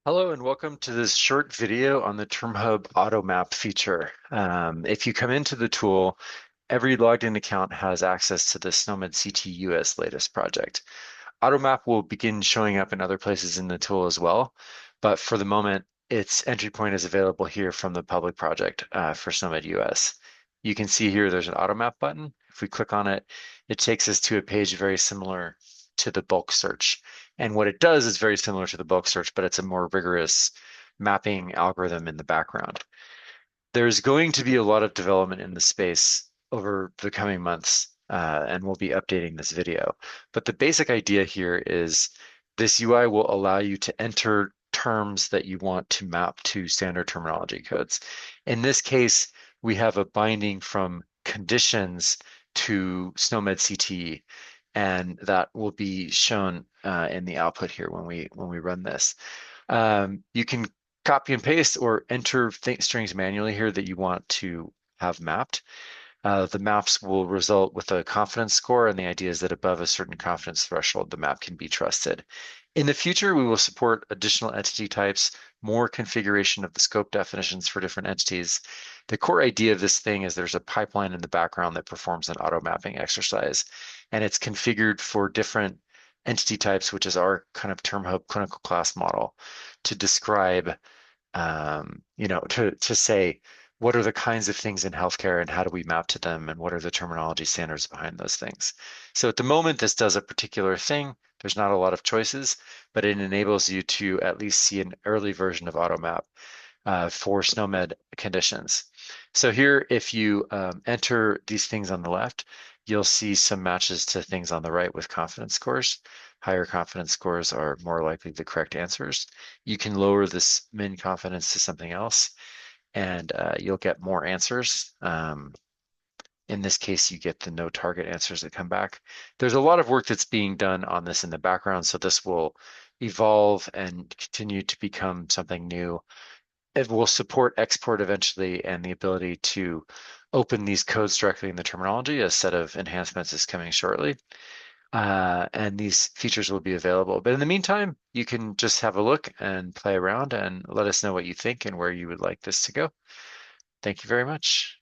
Hello and welcome to this short video on the TermHub AutoMap feature. If you come into the tool, every logged in account has access to the SNOMED CT latest project. AutoMap will begin showing up in other places in the tool as well, but for the moment, its entry point is available here from the public project for SNOMED US. You can see here there's an AutoMap button. If we click on it, it takes us to a page very similar to the bulk search. And what it does is very similar to the bulk search, but it's a more rigorous mapping algorithm in the background. There's going to be a lot of development in the space over the coming months, and we'll be updating this video. But the basic idea here is this UI will allow you to enter terms that you want to map to standard terminology codes. In this case, we have a binding from conditions to SNOMED CTE, and that will be shown in the output here when we run this. You can copy and paste or enter strings manually here that you want to have mapped. The maps will result with a confidence score, and the idea is that above a certain confidence threshold, the map can be trusted. In the future, we will support additional entity types, more configuration of the scope definitions for different entities. The core idea of this thing is there's a pipeline in the background that performs an auto mapping exercise, and it's configured for different entity types, which is our kind of TermHub clinical class model, to describe, to say, what are the kinds of things in healthcare and how do we map to them and what are the terminology standards behind those things. So at the moment, this does a particular thing. There's not a lot of choices, but it enables you to at least see an early version of AutoMap for SNOMED conditions. So here, if you enter these things on the left, you'll see some matches to things on the right with confidence scores. Higher confidence scores are more likely the correct answers. You can lower this min confidence to something else, and you'll get more answers. In this case, you get the no target answers that come back. There's a lot of work that's being done on this in the background, so this will evolve and continue to become something new. It will support export eventually, and the ability to open these codes directly in the terminology. A set of enhancements is coming shortly. And these features will be available. But in the meantime, you can just have a look and play around and let us know what you think and where you would like this to go. Thank you very much.